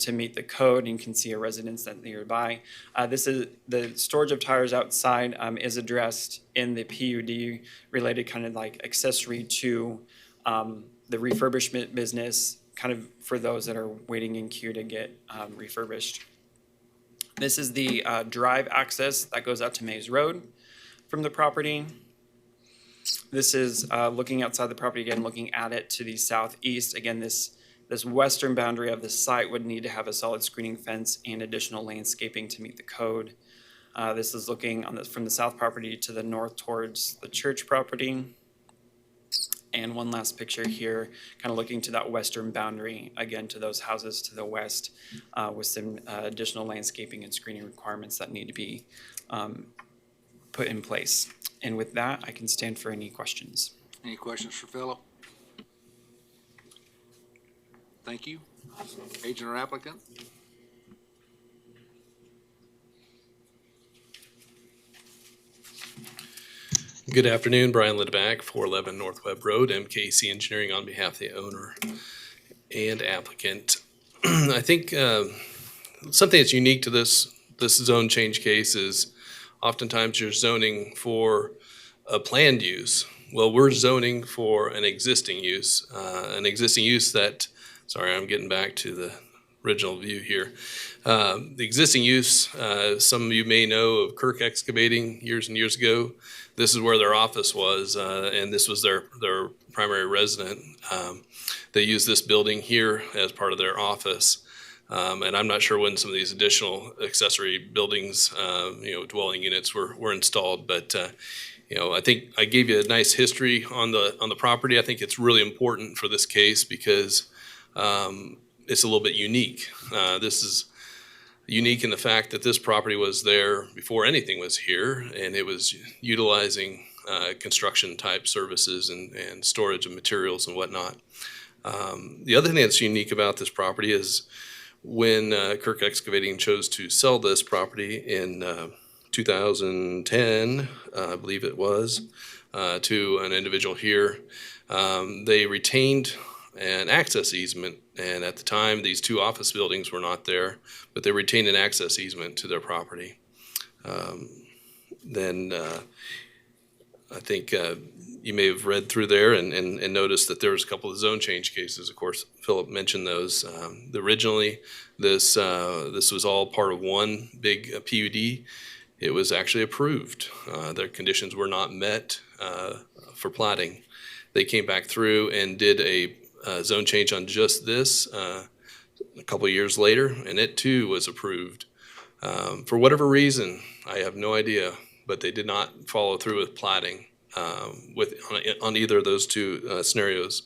to meet the code. You can see a residence that's nearby. This is the storage of tires outside is addressed in the PUD related kind of like accessory to the refurbishment business, kind of for those that are waiting in queue to get refurbished. This is the drive access that goes out to Mays Road from the property. This is looking outside the property again, looking at it to the southeast. Again, this western boundary of the site would need to have a solid screening fence and additional landscaping to meet the code. This is looking from the south property to the north towards the church property. And one last picture here, kind of looking to that western boundary, again to those houses to the west, with some additional landscaping and screening requirements that need to be put in place. And with that, I can stand for any questions. Any questions for Philip? Thank you. Agent or applicant? Good afternoon, Brian Lidback, 411 North Webb Road, MKC Engineering on behalf of the owner and applicant. I think something that's unique to this zone change case is oftentimes you're zoning for a planned use. Well, we're zoning for an existing use that, sorry, I'm getting back to the original view here. The existing use, some of you may know of Kirk Excavating years and years ago. This is where their office was, and this was their primary resident. They used this building here as part of their office. And I'm not sure when some of these additional accessory buildings, dwelling units were installed, but I think I gave you a nice history on the property. I think it's really important for this case because it's a little bit unique. This is unique in the fact that this property was there before anything was here, and it was utilizing construction type services and storage of materials and whatnot. The other thing that's unique about this property is when Kirk Excavating chose to sell this property in 2010, I believe it was, to an individual here, they retained an access easement. And at the time, these two office buildings were not there, but they retained an access easement to their property. Then I think you may have read through there and noticed that there was a couple of zone change cases. Of course, Philip mentioned those. Originally, this was all part of one big PUD. It was actually approved. Their conditions were not met for platting. They came back through and did a zone change on just this a couple of years later, and it too was approved. For whatever reason, I have no idea, but they did not follow through with platting on either of those two scenarios.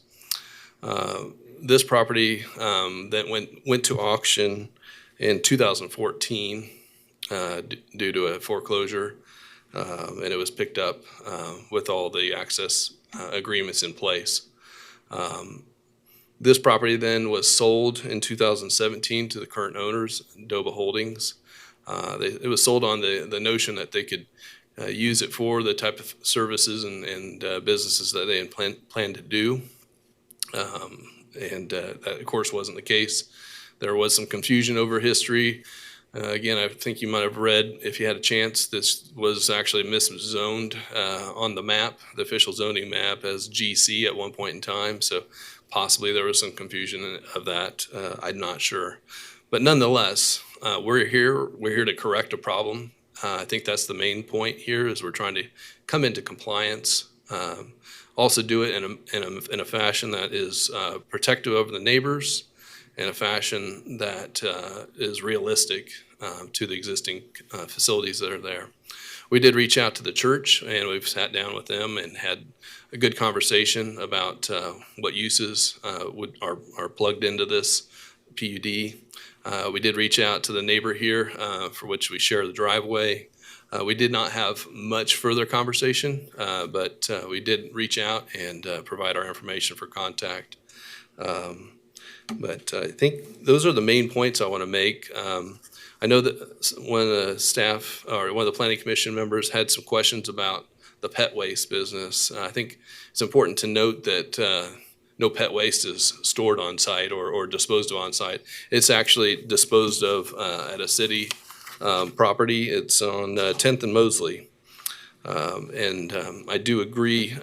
This property then went to auction in 2014 due to a foreclosure, and it was picked up with all the access agreements in place. This property then was sold in 2017 to the current owners, Doba Holdings. It was sold on the notion that they could use it for the type of services and businesses that they had planned to do. That, of course, wasn't the case. There was some confusion over history. Again, I think you might have read, if you had a chance, this was actually miszoned on the map, the official zoning map, as GC at one point in time. So possibly there was some confusion of that. I'm not sure. But nonetheless, we're here to correct a problem. I think that's the main point here, is we're trying to come into compliance, also do it in a fashion that is protective of the neighbors, in a fashion that is realistic to the existing facilities that are there. We did reach out to the church, and we've sat down with them and had a good conversation about what uses are plugged into this PUD. We did reach out to the neighbor here, for which we share the driveway. We did not have much further conversation, but we did reach out and provide our information for contact. But I think those are the main points I want to make. I know that one of the staff, or one of the planning commission members, had some questions about the pet waste business. I think it's important to note that no pet waste is stored on site or disposed of on site. It's actually disposed of at a city property. It's on 10th and Mosley. I do agree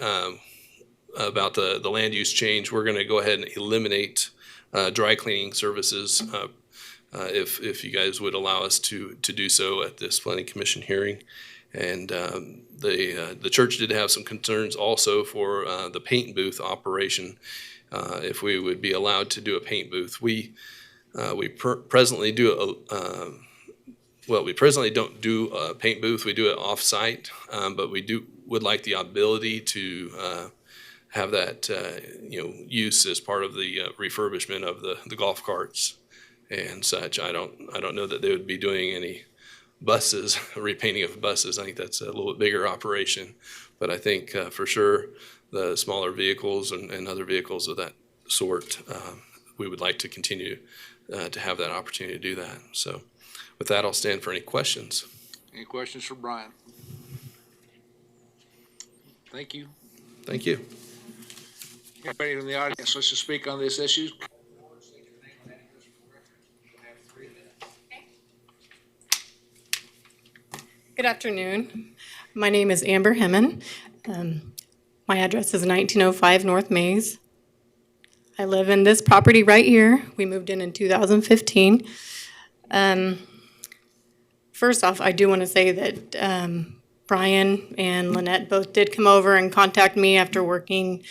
about the land use change. We're going to go ahead and eliminate dry cleaning services if you guys would allow us to do so at this planning commission hearing. And the church did have some concerns also for the paint booth operation, if we would be allowed to do a paint booth. We presently do we presently don't do a paint booth. We do it off-site, but we would like the ability to have that use as part of the refurbishment of the golf carts and such. I don't know that they would be doing any buses, repainting of buses. I think that's a little bit bigger operation, but I think for sure the smaller vehicles and other vehicles of that sort, we would like to continue to have that opportunity to do that. So with that, I'll stand for any questions. Any questions for Brian? Thank you. Thank you. Anybody from the audience wants to speak on this issue? Good afternoon. My name is Amber Hemmen. My address is 1905 North Mays. I live in this property right here. We moved in 2015. First off, I do want to say that Brian and Lynette both did come over and contact me after working.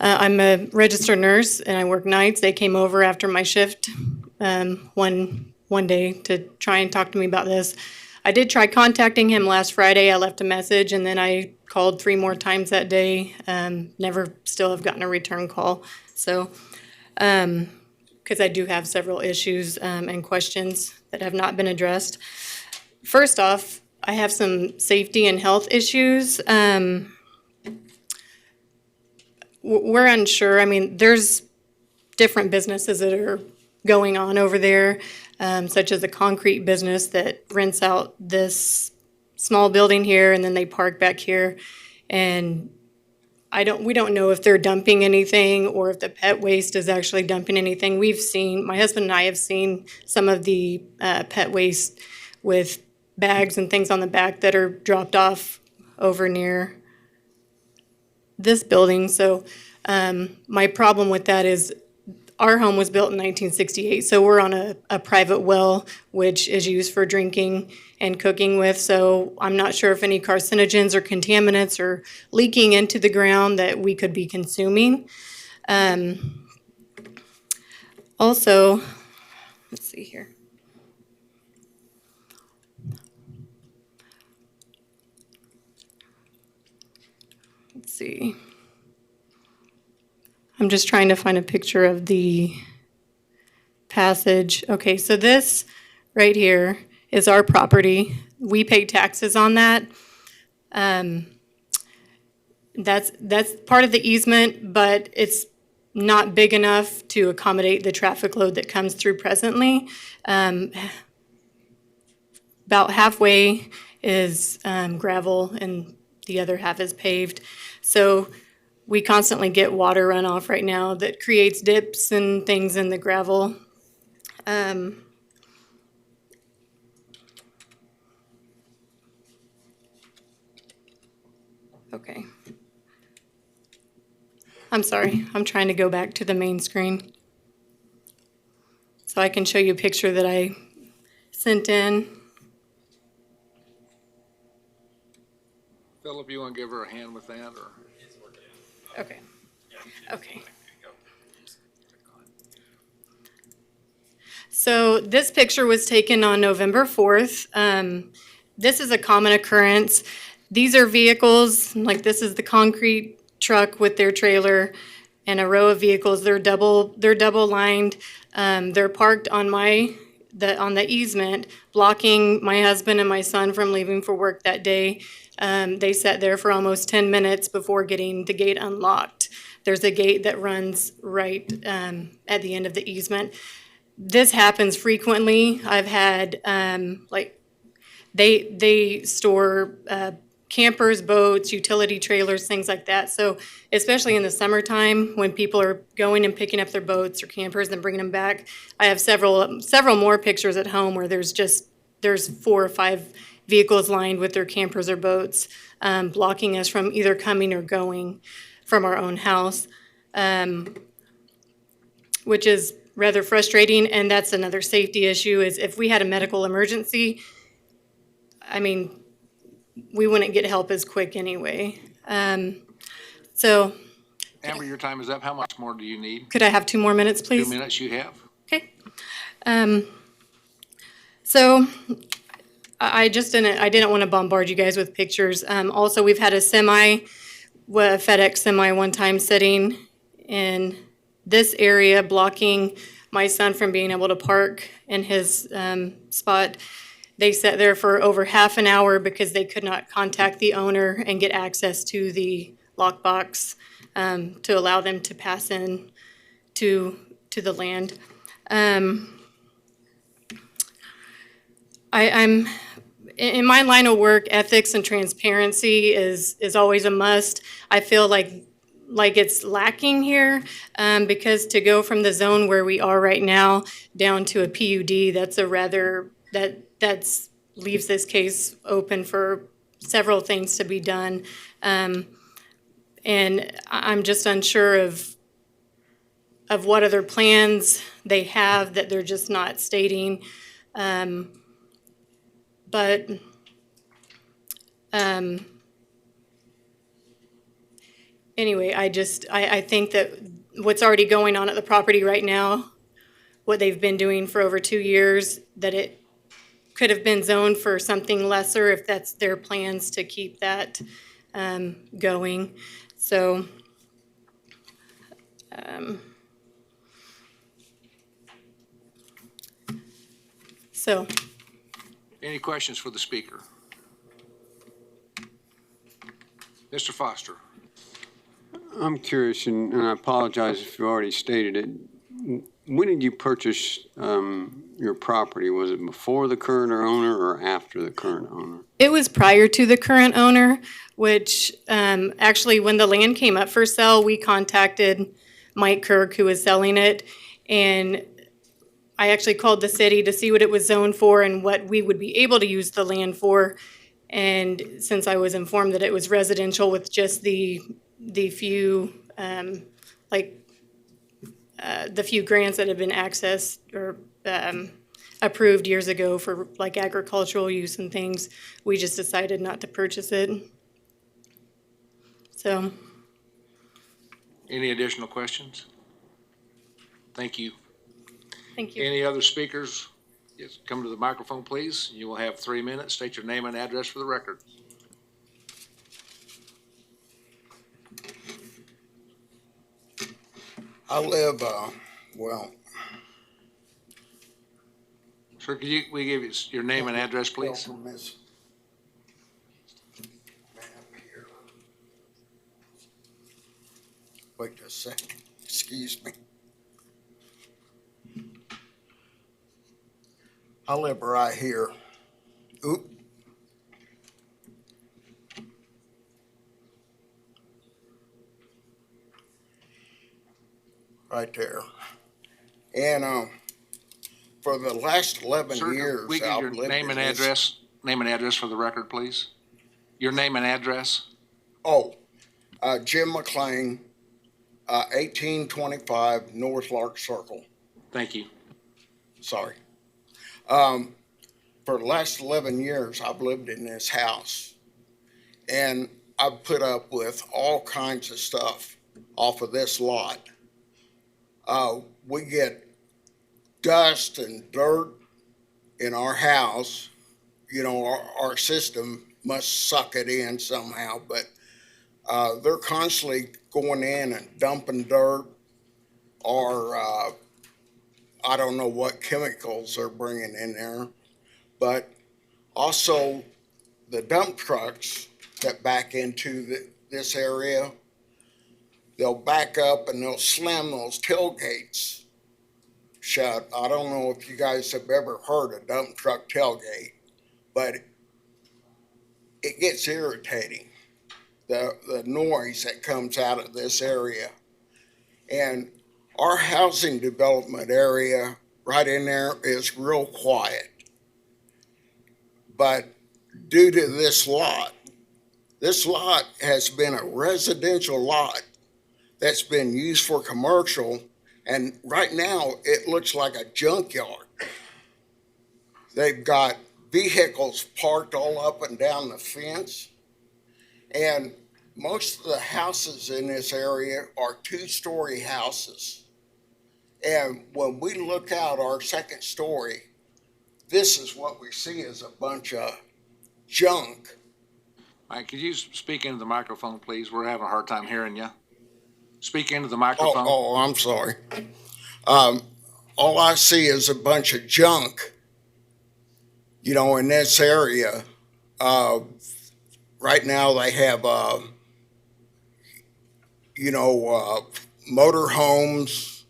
I'm a registered nurse and I work nights. They came over after my shift one day to try and talk to me about this. I did try contacting him last Friday. I left a message and then I called 3 more times that day. Still have gotten a return call. So, because I do have several issues and questions that have not been addressed. First off, I have some safety and health issues. We're unsure. I mean, there's different businesses that are going on over there, such as a concrete business that rents out this small building here and then they park back here. And we don't know if they're dumping anything or if the pet waste is actually dumping anything. My husband and I have seen some of the pet waste with bags and things on the back that are dropped off over near this building. So my problem with that is our home was built in 1968, so we're on a private well, which is used for drinking and cooking with. So I'm not sure if any carcinogens or contaminants are leaking into the ground that we could be consuming. Also, let's see here. Let's see. I'm just trying to find a picture of the passage. Okay, so this right here is our property. We pay taxes on that. That's part of the easement, but it's not big enough to accommodate the traffic load that comes through presently. About halfway is gravel and the other half is paved. So we constantly get water runoff right now that creates dips and things in the gravel. Okay. I'm sorry, I'm trying to go back to the main screen so I can show you a picture that I sent in. Philip, you want to give her a hand with that, or? Okay. Okay. So this picture was taken on November 4th. This is a common occurrence. These are vehicles, like this is the concrete truck with their trailer and a row of vehicles. They're double lined. They're parked on the easement, blocking my husband and my son from leaving for work that day. They sat there for almost 10 minutes before getting the gate unlocked. There's a gate that runs right at the end of the easement. This happens frequently. I've had they store campers, boats, utility trailers, things like that. So especially in the summertime, when people are going and picking up their boats or campers and bringing them back, I have several more pictures at home where there's 4 or 5 vehicles lined with their campers or boats, blocking us from either coming or going from our own house, which is rather frustrating. And that's another safety issue, is if we had a medical emergency, I mean, we wouldn't get help as quick anyway. So Amber, your time is up. How much more do you need? could I have 2 more minutes, 2 please? minutes you have. Okay. So I didn't want to bombard you guys with pictures. Also, we've had a FedEx semi one time sitting in this area, blocking my son from being able to park in his spot. They sat there for over half an hour because they could not contact the owner and get access to the lockbox to allow them to pass in to the land. I'm in my line of work, ethics and transparency is always a must. I feel like it's lacking here, because to go from the zone where we are right now down to a PUD, that's leaves this case open for several things to be done. And I'm just unsure of what other plans they have that they're just not stating. But anyway, I think that what's already going on at the property right now, what they've been doing for over 2 years, that it could have been zoned for something lesser if that's their plans to keep that going. So Any questions for the speaker? Mr. Foster. I'm curious, and I apologize if you already stated it. When did you purchase your property? Was it before the current owner or after the current owner? it was prior to the current owner, which actually when the land came up for sale, we contacted Mike Kirk, who was selling it, and I actually called the city to see what it was zoned for and what we would be able to use the land for. And since I was informed that it was residential with just the few, the few grants that have been accessed or approved years ago for like agricultural use and things, we just decided not to purchase it. So, Any additional questions? Thank you. thank you. Any other speakers? Yes, come to the microphone, please. You will have 3 minutes. State your name and address for the record. I live, Sir, could we give you your name and address, please? from this map here. Wait just a second, excuse me. I live right here. Oop. Right there. And, for the last 11 Sir, years, could we give I've your lived name in and this. address, for the record, please? Your name and address? Jim McLean, 1825 North Lark Circle. Thank you. Sorry. For the last 11 years, I've lived in this house. And I've put up with all kinds of stuff off of this lot. We get dust and dirt in our house. You know, our system must suck it in somehow, but they're constantly going in and dumping dirt or I don't know what chemicals they're bringing in there. But also the dump trucks that back into this area, they'll back up and they'll slam those tailgates shut. I don't know if you guys have ever heard a dump truck tailgate, but it gets irritating, the noise that comes out of this area. And our housing development area right in there is real quiet. But due to this lot has been a residential lot that's been used for commercial, and right now it looks like a junkyard. They've got vehicles parked all up and down the fence, and most of the houses in this area are two-story houses. And when we look out our second story, this is what we see as a bunch of junk. Mike, could you speak into the microphone, please? We're having a hard time hearing you. Speak into the Oh, microphone. I'm sorry. All I see is a bunch of junk, in this area. Right now they have, motor homes,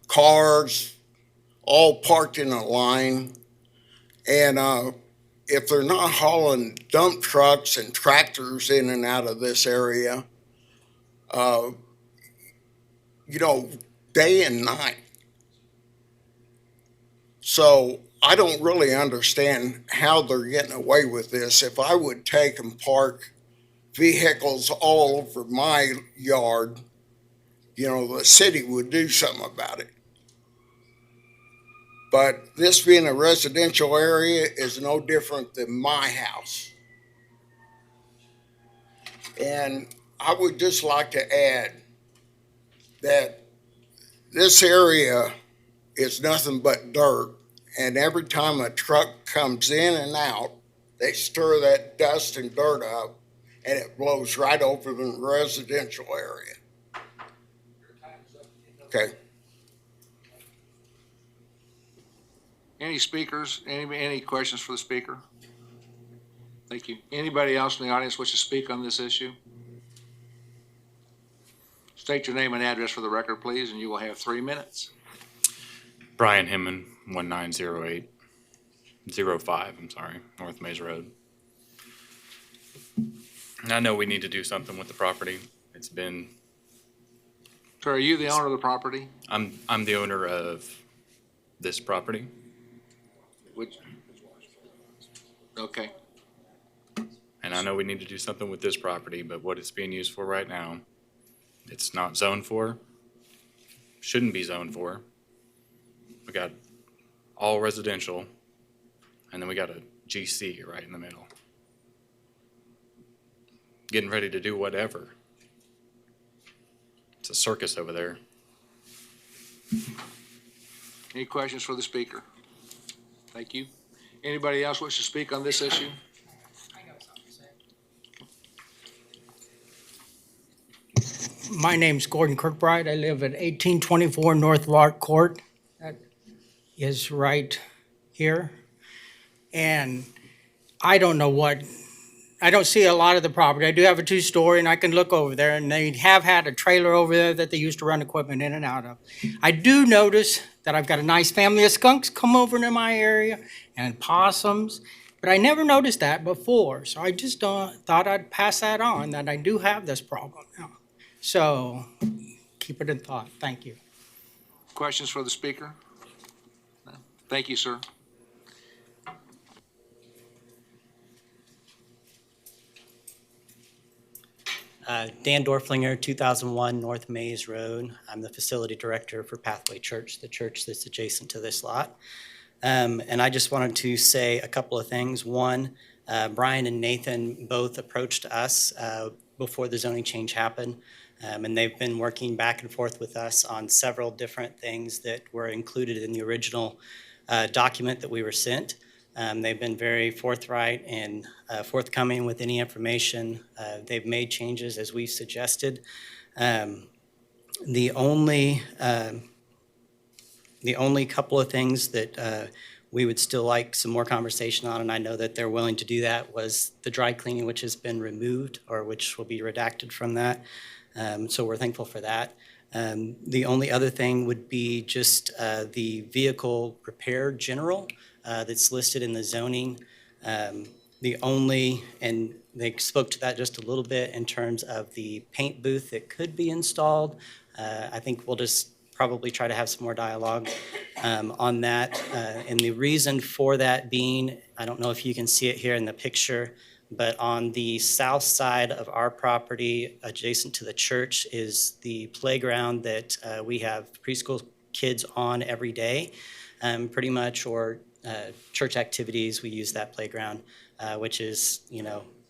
cars, all parked in a line. And if they're not hauling dump trucks and tractors in and out of this area, day and night. So I don't really understand how they're getting away with this. If I would take and park vehicles all over my yard, the city would do something about it. But this being a residential area is no different than my house. And I would just like to add that this area is nothing but dirt. And every time a truck comes in and out, they stir that dust and dirt up, and it blows right over the residential area. Okay. Any speakers? Any questions for the speaker? Thank you. Anybody else in the audience wish to speak on this issue? State your name and address for the record, please, and you will have 3 minutes. Brian Himman, 190805, North Maze Road. And I know we need to do something with the property. It's been, So are you the owner of the property? I'm the owner of this property. Which? Okay. And I know we need to do something with this property, but what it's being used for right now, it's not zoned for, shouldn't be zoned for. We got all residential, and then we got a GC right in the middle. Getting ready to do whatever. It's a circus over there. Any questions for the speaker? Thank you. Anybody else wish to speak on this issue? My name's Gordon Kirkbride. I live at 1824 North Lark Court. That is right here. And I don't see a lot of the property. I do have a two-story, and I can look over there, and they have had a trailer over there that they used to run equipment in and out of. I do notice that I've got a nice family of skunks come over into my area, and possums, but I never noticed that before. So I just thought I'd pass that on, that I do have this problem now. So keep it in thought. Thank you. Questions for the speaker? No? Thank you, sir. Dan Dorflinger, 2001 North Maze Road. I'm the facility director for Pathway Church, the church that's adjacent to this lot. And I just wanted to say a couple of things. One, Brian and Nathan both approached us before the zoning change happened. And they've been working back and forth with us on several different things that were included in the original document that we were sent. They've been very forthright and forthcoming with any information. They've made changes as we suggested. The only couple of things that we would still like some more conversation on, and I know that they're willing to do that, was the dry cleaning, which has been removed or which will be redacted from that. So we're thankful for that. The only other thing would be just the vehicle repair general that's listed in the zoning. The only, and they spoke to that just a little bit in terms of the paint booth that could be installed. I think we'll just probably try to have some more dialogue on that. And the reason for that being, I don't know if you can see it here in the picture, but on the south side of our property, adjacent to the church, is the playground that we have preschool kids on every day, pretty much, or church activities, we use that playground, which is,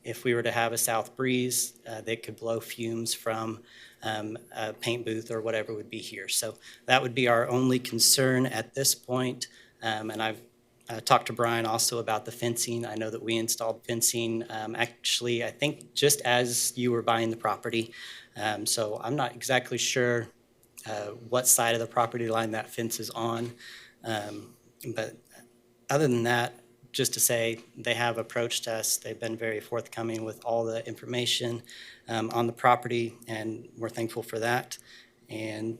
if we were to have a south breeze, that could blow fumes from a paint booth or whatever would be here. So that would be our only concern at this point. And I've talked to Brian also about the fencing. I know that we installed fencing, actually, I think just as you were buying the property. So I'm not exactly sure what side of the property line that fence is on. But other than that, just to say, they have approached us. They've been very forthcoming with all the information on the property, and we're thankful for that. And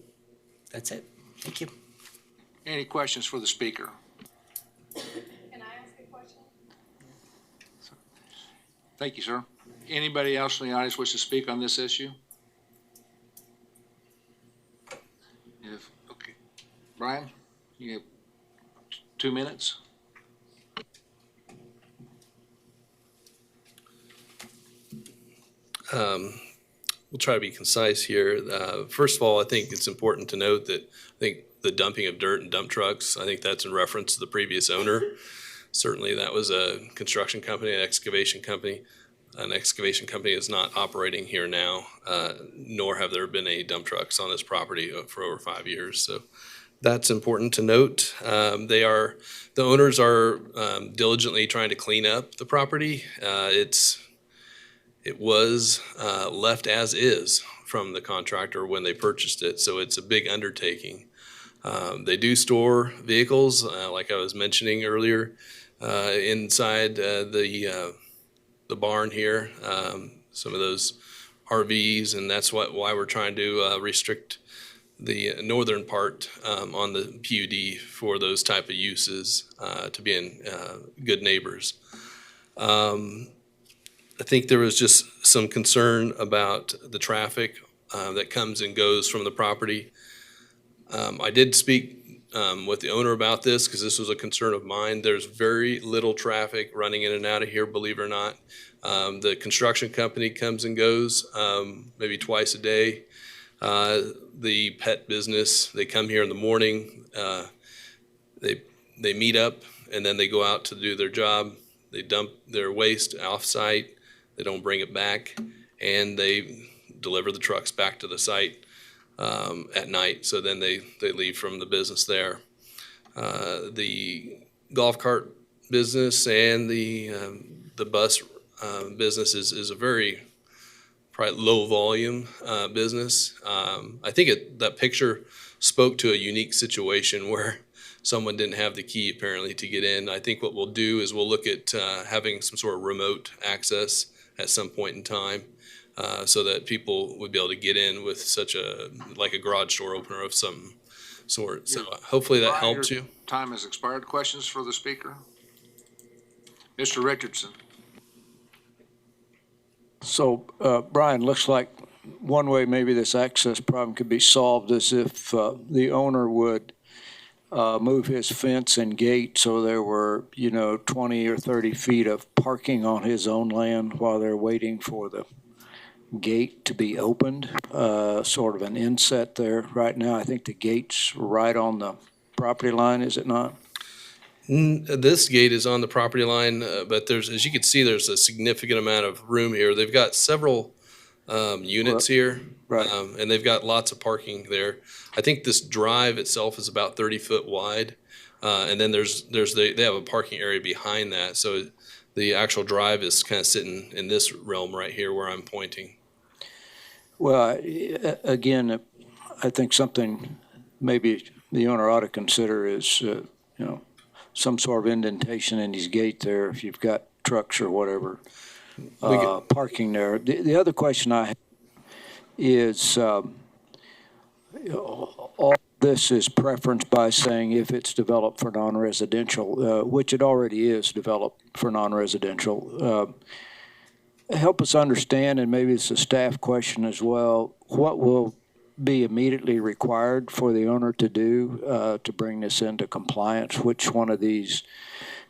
that's it. Thank you. Any questions for the speaker? Can I ask a question? Thank you, sir. Anybody else in the audience wish to speak on this issue? Okay. Brian, you have 2 minutes. We'll try to be concise here. First of all, I think it's important to note that I think the dumping of dirt and dump trucks, I think that's in reference to the previous owner. Certainly that was a construction company, an excavation company. An excavation company is not operating here now, nor have there been any dump trucks on this property for over 5 years. So that's important to note. The owners are diligently trying to clean up the property. It was left as is from the contractor when they purchased it, so it's a big undertaking. They do store vehicles, like I was mentioning earlier, inside the barn here. Some of those RVs, and that's why we're trying to restrict the northern part on the PUD for those type of uses to being good neighbors. I think there was just some concern about the traffic that comes and goes from the property. I did speak with the owner about this because this was a concern of mine. There's very little traffic running in and out of here, believe it or not. The construction company comes and goes maybe twice a day. The pet business, they come here in the morning. They meet up and then they go out to do their job. They dump their waste off-site. They don't bring it back, and they deliver the trucks back to the site at night. So then they leave from the business there. The golf cart business and the bus business is a very probably low volume business. I think that picture spoke to a unique situation where someone didn't have the key apparently to get in. I think what we'll do is we'll look at having some sort of remote access at some point in time so that people would be able to get in with like a garage door opener of some sort. So hopefully that Brian, helps your you. Time has expired. Questions for the speaker? Mr. Richardson. So, Brian, looks like one way maybe this access problem could be solved is if the owner would move his fence and gate so there were, 20 or 30 feet of parking on his own land while they're waiting for the gate to be opened, sort of an inset there. Right now, I think the gate's right on the property line, is it not? This gate is on the property line, but as you can see, there's a significant amount of room here. They've got several units here, Right. And they've got lots of parking there. I think this drive itself is about 30 foot wide, and then they have a parking area behind that. So the actual drive is kind of sitting in this realm right here where I'm pointing. Well, again, I think something maybe the owner ought to consider is, some sort of indentation in his gate there if you've got trucks or whatever parking there. The other question I have is all this is preferenced by saying if it's developed for non-residential, which it already is developed for non-residential. Help us understand, and maybe it's a staff question as well, what will be immediately required for the owner to do to bring this into compliance? Which one of these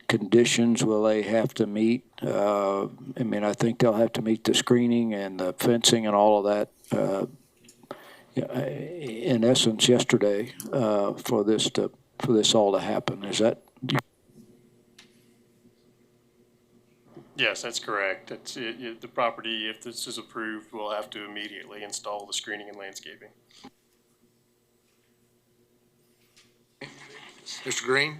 conditions will they have to meet? I mean, I think they'll have to meet the screening and the fencing and all of that. In essence, yesterday for this all to happen. Is that? Yes, that's correct. The property, if this is approved, will have to immediately install the screening and landscaping. Mr. Green?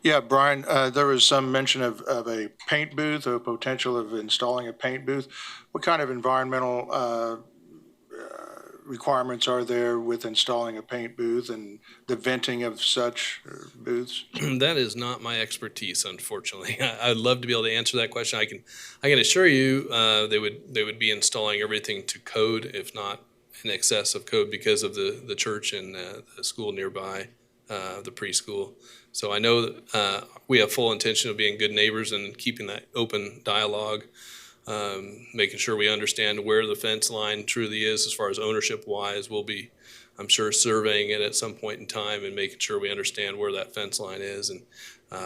Yeah, Brian, there was some mention of a paint booth, or potential of installing a paint booth. What kind of environmental requirements are there with installing a paint booth and the venting of such booths? That is not my expertise, unfortunately. I'd love to be able to answer that question. I can assure you they would be installing everything to code, if not in excess of code, because of the church and the school nearby, the preschool. So I know that, we have full intention of being good neighbors and keeping that open dialogue, making sure we understand where the fence line truly is as far as ownership wise. We'll be, I'm sure, surveying it at some point in time and making sure we understand where that fence line is. And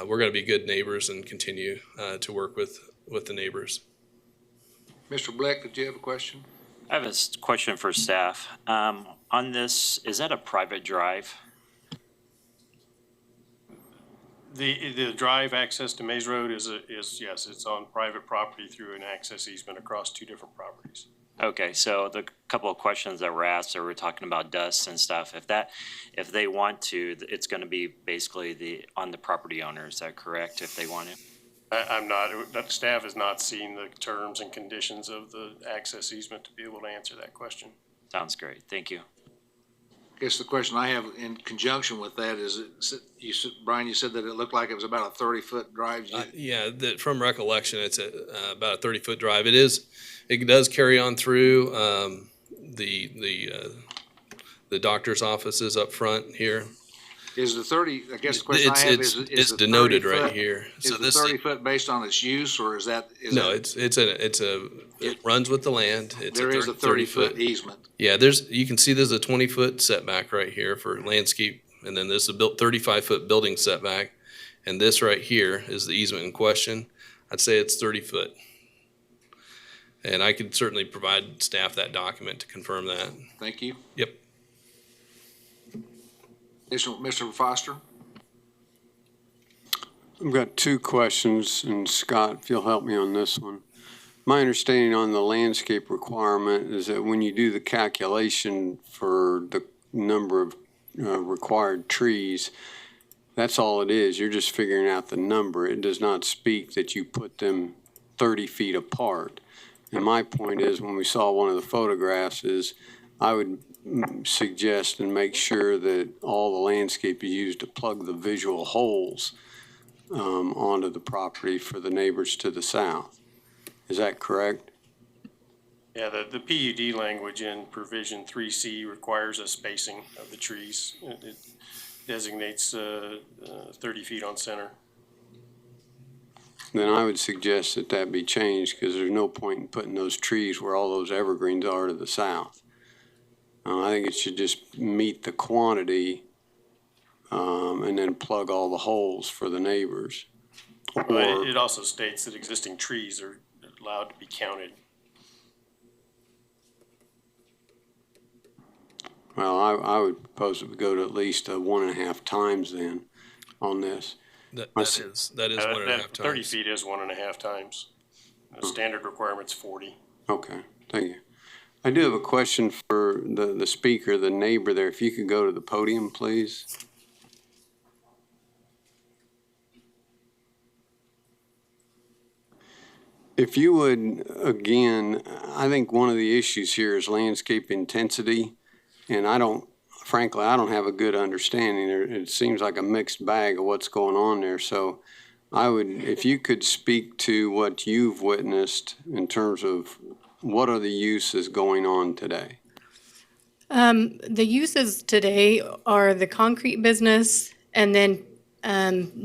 we're going to be good neighbors and continue to work with the neighbors. Mr. Blick, did you have a question? I have a question for staff. On this, is that a private drive? The drive access to Maze Road is yes, it's on private property through an access easement across two different properties. Okay, so the couple of questions that were asked, they were talking about dust and stuff. If they want to, it's going to be basically on the property owner. Is that correct? If they want to? I'm not, that staff has not seen the terms and conditions of the access easement to be able to answer that question. Sounds great. Thank you. I guess the question I have in conjunction with that is, Brian, you said that it looked like it was about a 30-foot drive. Yeah, from recollection, it's about a 30-foot drive. It does carry on through the doctor's offices up front here. Is the 30, I guess the question I have is it's the denoted 30 right here. Is the 30 foot based on its use, or is that? It runs with the land. There is a 30-foot easement. Yeah, you can see there's a 20-foot setback right here for landscape, and then there's a 35-foot building setback, and this right here is the easement in question. I'd say it's 30 foot. And I could certainly provide staff that document to confirm that. Thank you. Yep. Mr. Foster? I've got two questions, and Scott, if you'll help me on this one. My understanding on the landscape requirement is that when you do the calculation for the number of required trees, that's all it is. You're just figuring out the number. It does not speak that you put them 30 feet apart. And my point is, when we saw one of the photographs, is I would suggest and make sure that all the landscape is used to plug the visual holes onto the property for the neighbors to the south. Is that correct? Yeah, the PUD language in provision 3C requires a spacing of the trees. It designates 30 feet on center. Then I would suggest that that be changed, because there's no point in putting those trees where all those evergreens are to the south. I think it should just meet the quantity and then plug all the holes for the neighbors. But it also states that existing trees are allowed to be counted. Well, I would propose it would go to at least 1.5 times then on this. That is 1.5 times. 30 feet is 1.5 times. The standard requirement's 40. Okay, thank you. I do have a question for the speaker, the neighbor there. If you could go to the podium, please. If you would, again, I think one of the issues here is landscape intensity, and frankly, I don't have a good understanding. It seems like a mixed bag of what's going on there. So if you could speak to what you've witnessed in terms of what are the uses going on today? The uses today are the concrete business and then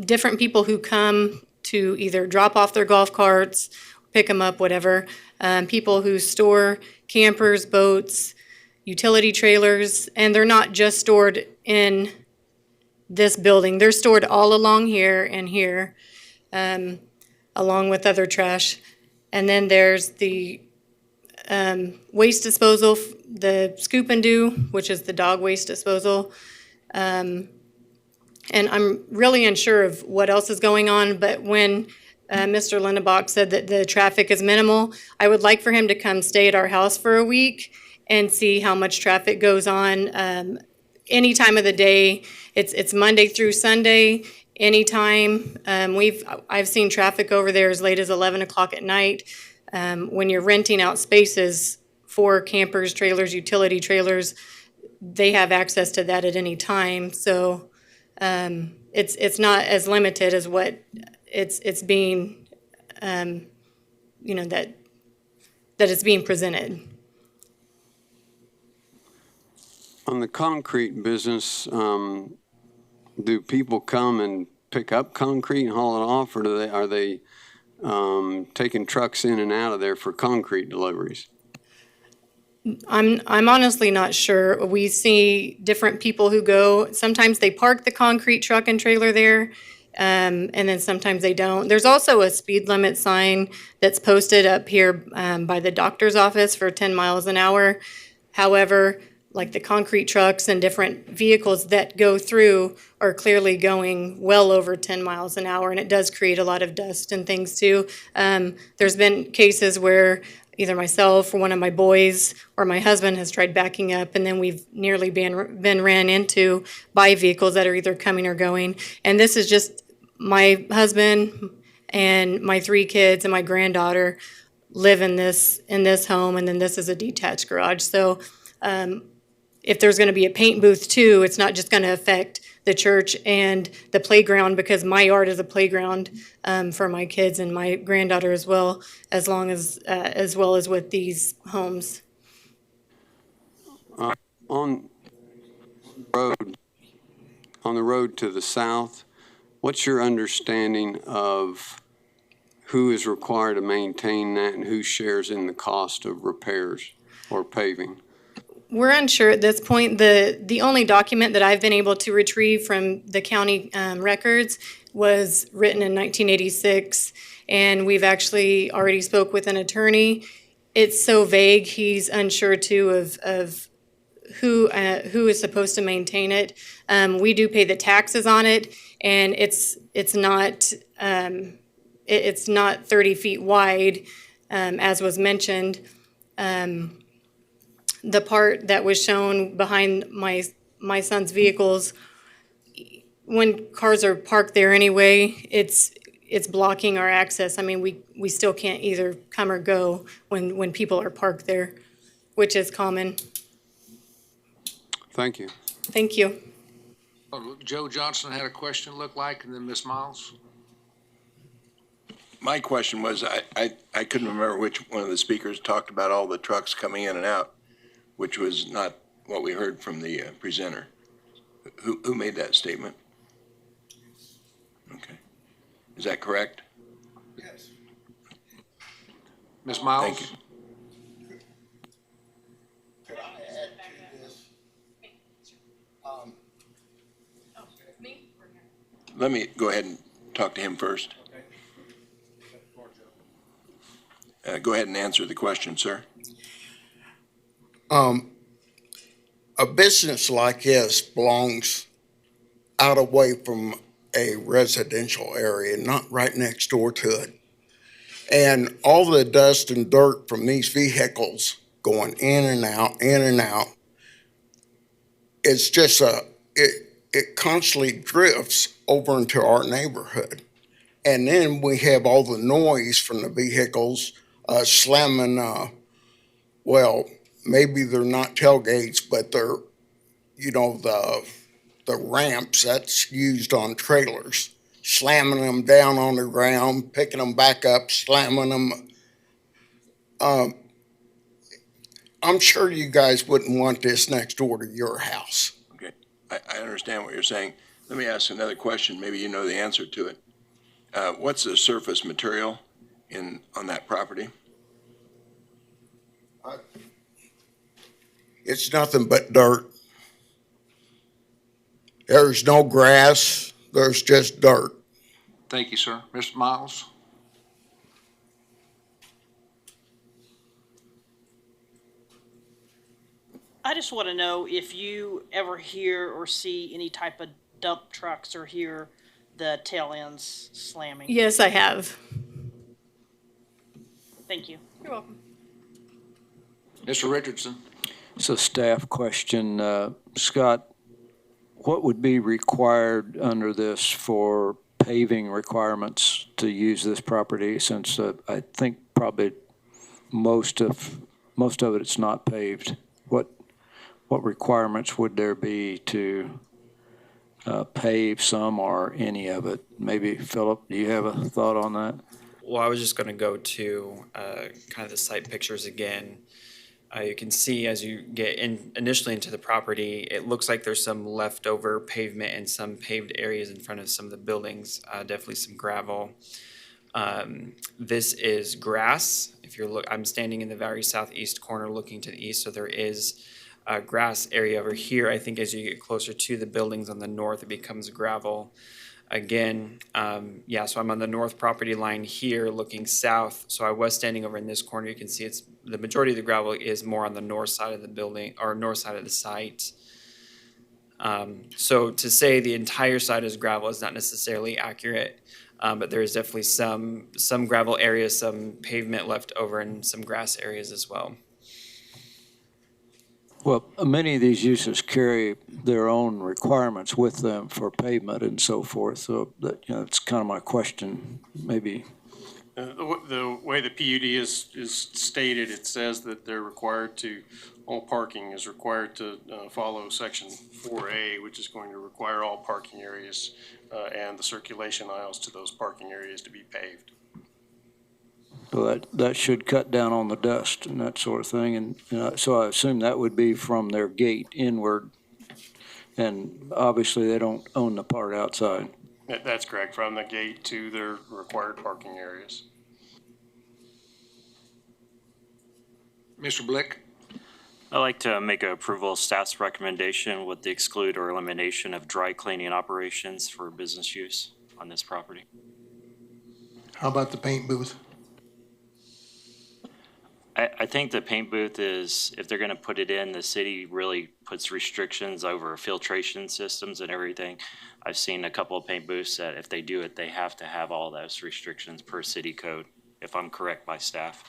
different people who come to either drop off their golf carts, pick them up, whatever. People who store campers, boats, utility trailers, and they're not just stored in this building. They're stored all along here and here, along with other trash. And then there's the waste disposal, the scoop and do, which is the dog waste disposal. And I'm really unsure of what else is going on, but when Mr. Lindebach said that the traffic is minimal, I would like for him to come stay at our house for a week and see how much traffic goes on any time of the day. It's Monday through Sunday, anytime. I've seen traffic over there as late as 11 o'clock at night. When you're renting out spaces for campers, trailers, utility trailers, they have access to that at any time. So it's not as limited as what it's being, that it's being presented. On the concrete business, do people come and pick up concrete and haul it off, or are they taking trucks in and out of there for concrete deliveries? I'm honestly not sure. We see different people who go. Sometimes they park the concrete truck and trailer there, and then sometimes they don't. There's also a speed limit sign that's posted up here by the doctor's office for 10 miles an hour. However, like the concrete trucks and different vehicles that go through are clearly going well over 10 miles an hour, and it does create a lot of dust and things too. There's been cases where either myself or one of my boys or my husband has tried backing up, and then we've nearly been ran into by vehicles that are either coming or going. And this is just my husband and my 3 kids and my granddaughter live in this home, and then this is a detached garage. So if there's going to be a paint booth too, it's not just going to affect the church and the playground, because my yard is a playground for my kids and my granddaughter as well as with these homes. On the road to the south, what's your understanding of who is required to maintain that and who shares in the cost of repairs or paving? We're unsure at this point. The only document that I've been able to retrieve from the county records was written in 1986, and we've actually already spoke with an attorney. It's so vague, he's unsure too of who is supposed to maintain it. We do pay the taxes on it, and it's not 30 feet wide, as was mentioned. The part that was shown behind my son's vehicles, when cars are parked there anyway, it's blocking our access. I mean, we still can't either come or go when people are parked there, which is common. Thank you. Thank you. Joe Johnson had a question, looked like, and then Ms. Miles. My question was, I couldn't remember which one of the speakers talked about all the trucks coming in and out, which was not what we heard from the presenter. Who made that statement? Okay. Is that correct? Yes. Ms. Miles? Thank you. Could I add to this? Let me go ahead and talk to him first. Go ahead and answer the question, sir. A business like this belongs out away from a residential area, not right next door to it. And all the dust and dirt from these vehicles going in and out, it's just it constantly drifts over into our neighborhood. And then we have all the noise from the vehicles slamming, maybe they're not tailgates, but they're, the ramps that's used on trailers, slamming them down on the ground, picking them back up, slamming them. I'm sure you guys wouldn't want this next door to your house. Okay, I understand what you're saying. Let me ask another question. Maybe you know the answer to it. What's the surface material on that property? It's nothing but dirt. There's no grass, there's just dirt. Thank you, sir. Mr. Miles? I just want to know if you ever hear or see any type of dump trucks or hear the tail ends slamming. Yes, I have. Thank you. You're welcome. Mr. Richardson? It's a staff question. Scott, what would be required under this for paving requirements to use this property, since I think probably most of it's not paved? What requirements would there be to pave some or any of it? Maybe, Philip, do you have a thought on that? Well, I was just going to go to kind of the site pictures again. You can see as you get initially into the property, it looks like there's some leftover pavement and some paved areas in front of some of the buildings, definitely some gravel. This is grass. I'm standing in the very southeast corner looking to the east, so there is a grass area over here. I think as you get closer to the buildings on the north, it becomes gravel. Again, so I'm on the north property line here looking south. So I was standing over in this corner. You can see the majority of the gravel is more on the north side of the building or north side of the site. So to say the entire side is gravel is not necessarily accurate, but there is definitely some gravel areas, some pavement left over, and some grass areas as well. Well, many of these uses carry their own requirements with them for pavement and so forth. So that, it's kind of my question, maybe. The way the PUD is stated, it says that all parking is required to follow section 4A, which is going to require all parking areas and the circulation aisles to those parking areas to be paved. So that should cut down on the dust and that sort of thing. And so I assume that would be from their gate inward. And obviously they don't own the part outside. That's correct, from the gate to their required parking areas. Mr. Blick? I'd like to make an approval of staff's recommendation with the exclude or elimination of dry cleaning operations for business use on this property. How about the paint booth? I think the paint booth is, if they're gonna put it in, the city really puts restrictions over filtration systems and everything. I've seen a couple of paint booths that if they do it, they have to have all those restrictions per city code, if I'm correct by staff.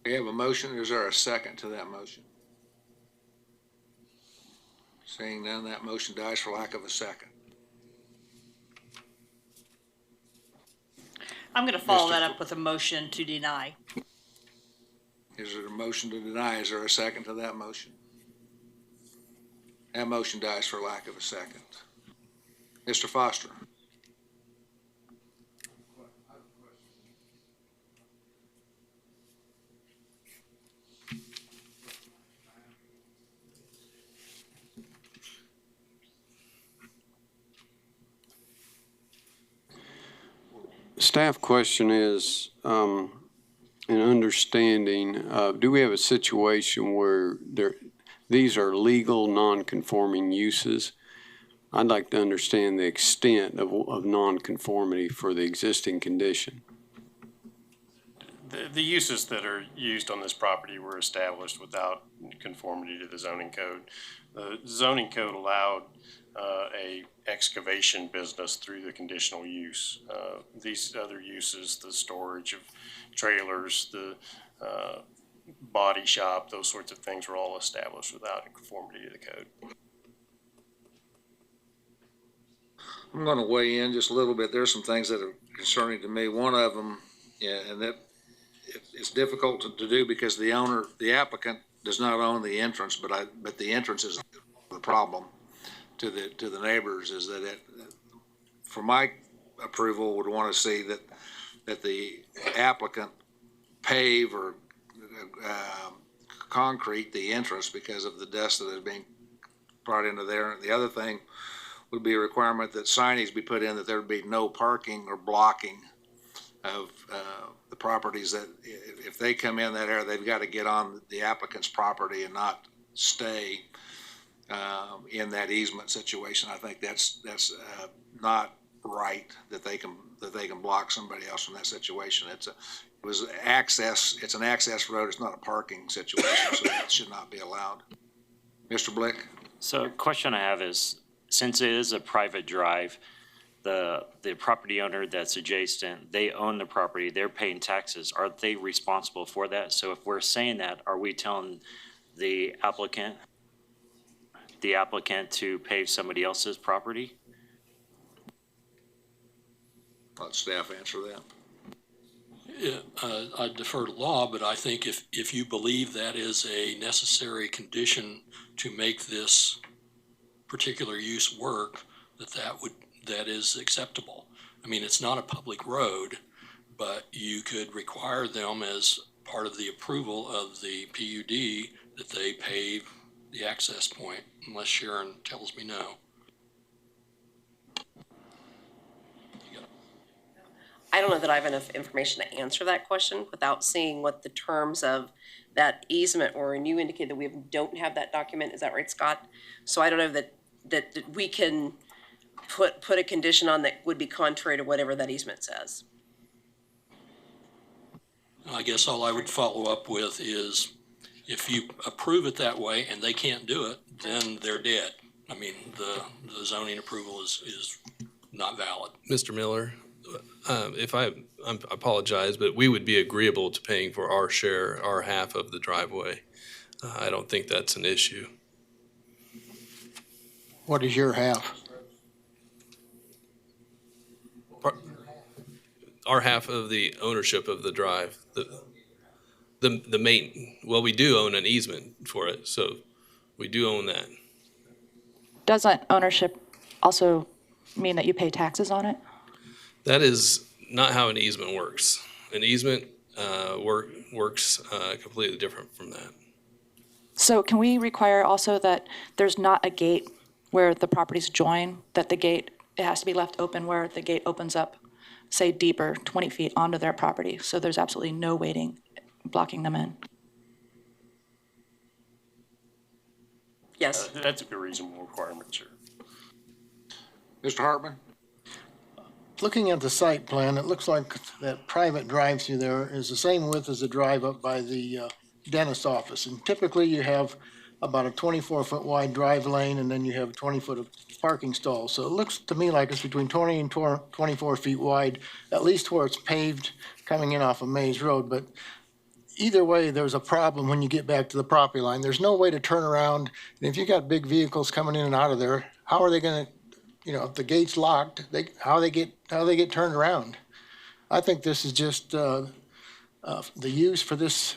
We have a motion. Is there a second to that motion? Seeing none, that motion dies for lack of a second. I'm going to follow that up with a motion to deny. Is there a motion to deny? Is there a second to that motion? That motion dies for lack of a second. Mr. Foster? Staff question is, an understanding, do we have a situation where these are legal non-conforming uses? I'd like to understand the extent of non-conformity for the existing condition. The uses that are used on this property were established without conformity to the zoning code. The zoning code allowed a excavation business through the conditional use. These other uses, the storage of trailers, the body shop, those sorts of things were all established without conformity to the code. I'm going to weigh in just a little bit. There's some things that are concerning to me. One of them, and that it's difficult to do because the applicant does not own the entrance, but the entrance is the problem to the neighbors, is that for my approval, would want to see that the applicant pave or concrete the entrance because of the dust that is being brought into there. The other thing would be a requirement that signage be put in that there would be no parking or blocking of the properties that if they come in that area, they've got to get on the applicant's property and not stay in that easement situation. I think that's not right that they can block somebody else from that situation. It's an access road. It's not a parking situation, so that should not be allowed. Mr. Blick? So a question I have is, since it is a private drive, the property owner that's adjacent, they own the property, they're paying taxes. Are they responsible for that? So if we're saying that, are we telling the applicant to pave somebody else's property? Let staff answer that. I defer to law, but I think if you believe that is a necessary condition to make this particular use work, that is acceptable. I mean, it's not a public road, but you could require them as part of the approval of the PUD that they pave the access point, unless Sharon tells me no. I don't know that I have enough information to answer that question without seeing what the terms of that easement were. And you indicate that we don't have that document. Is that right, Scott? So I don't know that we can put a condition on that would be contrary to whatever that easement says. I guess all I would follow up with is if you approve it that way and they can't do it, then they're dead. I mean, the zoning approval is not valid. Mr. Miller, I apologize, but we would be agreeable to paying for our share, our half of the driveway. I don't think that's an issue. What is your half? Our half of the ownership of the drive, the main, well, we do own an easement for it, so we do own that. Doesn't ownership also mean that you pay taxes on it? That is not how an easement works. An easement works completely different from that. So can we require also that there's not a gate where the properties join, that it has to be left open where the gate opens up, say deeper, 20 feet onto their property, so there's absolutely no waiting, blocking them in? Yes. That's a reasonable requirement, sure. Mr. Hartman? Looking at the site plan, it looks like that private drive through there is the same width as the drive up by the dentist office. And typically you have about a 24-foot wide drive lane and then you have 20-foot of parking stalls. So it looks to me like it's between 20 and 24 feet wide, at least where it's paved coming in off of Mays Road. But either way, there's a problem when you get back to the property line. There's no way to turn around. And if you got big vehicles coming in and out of there, how are they going to, if the gate's locked, how they get turned around? I think this is just the use for this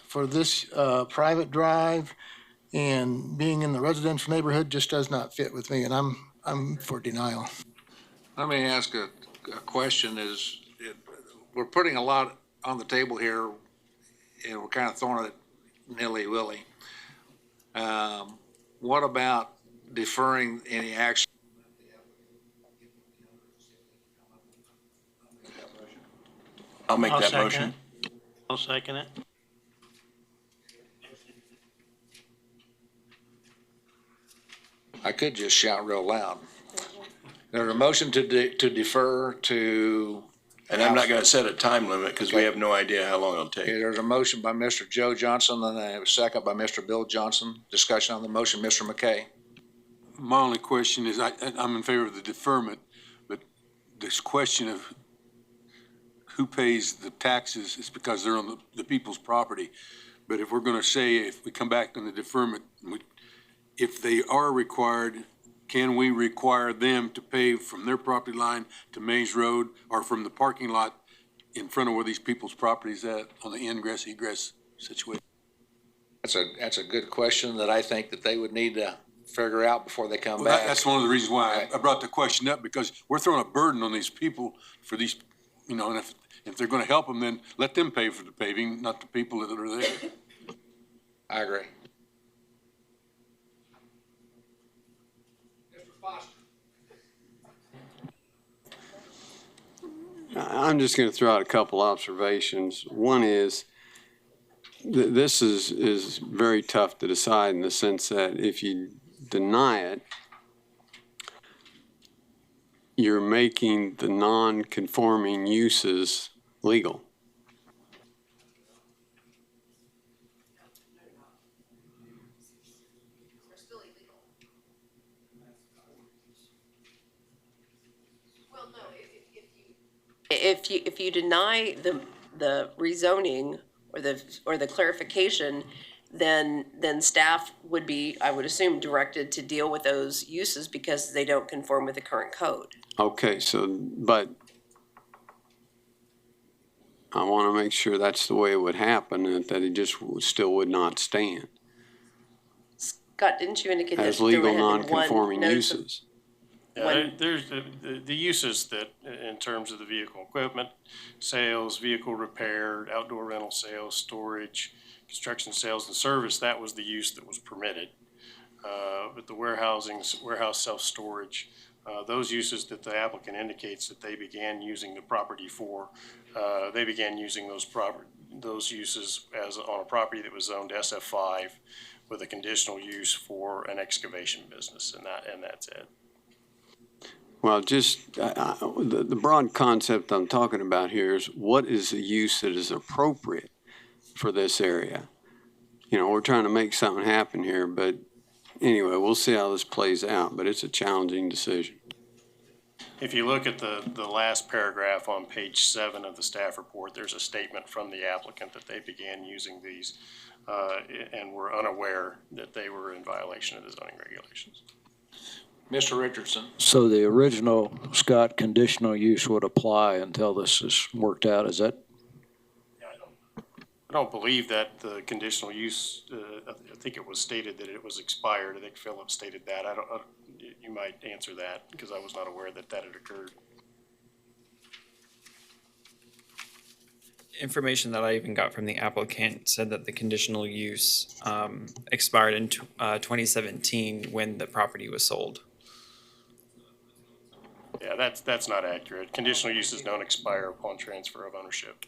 private drive and being in the residential neighborhood just does not fit with me, and I'm for denial. Let me ask a question. We're putting a lot on the table here, and we're kind of throwing it nilly-willy. What about deferring any action? I'll make that motion. I'll second it. I could just shout real loud. There's a motion to defer to. And I'm not going to set a time limit because we have no idea how long it'll take. Okay, there's a motion by Mr. Joe Johnson and a second by Mr. Bill Johnson. Discussion on the motion, Mr. McKay. My only question is, I'm in favor of the deferment, but this question of who pays the taxes is because they're on the people's property. But if we're going to say, if we come back on the deferment, if they are required, can we require them to pave from their property line to Mays Road or from the parking lot in front of where these people's properties at on the ingress egress situation? That's a good question that I think that they would need to figure out before they come Well, back. that's one of the reasons why I brought the question up, because we're throwing a burden on these people for these, and if they're going to help them, then let them pay for the paving, not the people that are there. I agree. I'm just going to throw out a couple observations. One is, this is very tough to decide in the sense that if you deny it, you're making the non-conforming uses legal. If you deny the rezoning or the clarification, then staff would be, I would assume, directed to deal with those uses because they don't conform with the current code. Okay, but I want to make sure that's the way it would happen, and that it just still would not stand Scott, didn't you indicate that as there legal had been one non-conforming notice of- uses. Yeah, there's the uses that, in terms of the vehicle equipment, sales, vehicle repair, outdoor rental sales, storage, construction sales and service, that was the use that was permitted. But the warehouse self-storage, those uses that the applicant indicates that they began using the property for, they began using those uses as on a property that was zoned SF5 with a conditional use for an excavation business, and that's it. Well, just the broad concept I'm talking about here is, what is the use that is appropriate for this area? You know, we're trying to make something happen here, but anyway, we'll see how this plays out, but it's a challenging decision. If you look at the last paragraph on page 7 of the staff report, there's a statement from the applicant that they began using these and were unaware that they were in violation of the zoning regulations. Mr. Richardson. So the original, Scott, conditional use would apply until this is worked out, is that? I don't believe that the conditional use, I think it was stated that it was expired. I think Philip stated that. You might answer that because I was not aware that that had occurred. Information that I even got from the applicant said that the conditional use expired in 2017 when the property was sold. Yeah, that's not accurate. Conditional uses don't expire upon transfer of ownership.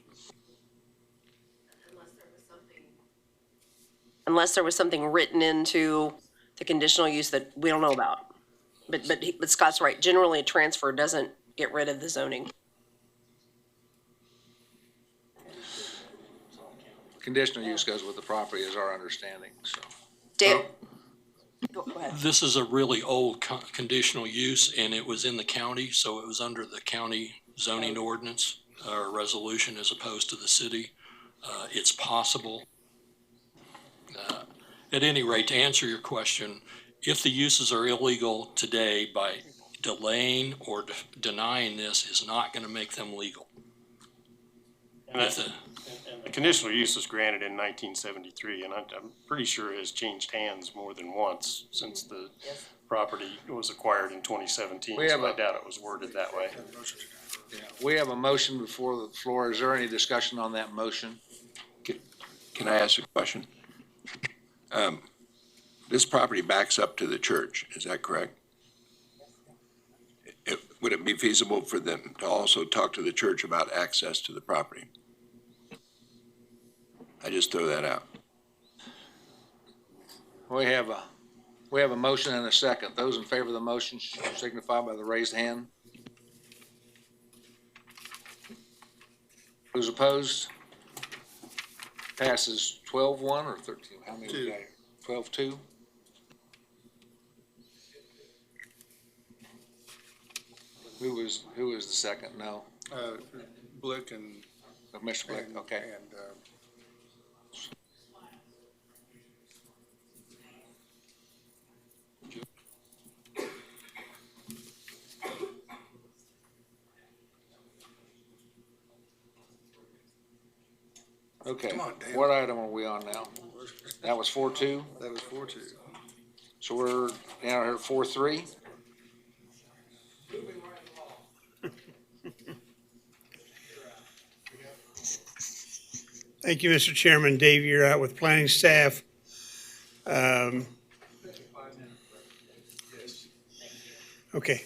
Unless there was something written into the conditional use that we don't know about. But Scott's right, generally a transfer doesn't get rid of the zoning. Conditional use goes with the property is our understanding, so. Dan? Go ahead. This is a really old conditional use, and it was in the county, so it was under the county zoning ordinance or resolution as opposed to the city. It's possible. At any rate, to answer your question, if the uses are illegal today, by delaying or denying this is not going to make them legal. And the conditional use was granted in 1973, and I'm pretty sure it has changed hands more than once since the property was acquired in 2017. So I doubt it was worded that way. Yeah, we have a motion before the floor. Is there any discussion on that motion? Can I ask a question? This property backs up to the church, is that correct? Would it be feasible for them to also talk to the church about access to the property? I just throw that out. We have a motion and a second. Those in favor of the motion signify by the raised hand. Who's opposed? Passes 12-1 or 13? How many we got? 12-2? Who was the second? No. Blick and. Mr. Blick, okay. And, Okay, Come on, Dan. what item are we on now? That was 4-2? That was 4-2. So we're now here at 4-3? Thank you, Mr. Chairman. Dave, you're out with planning staff. Okay.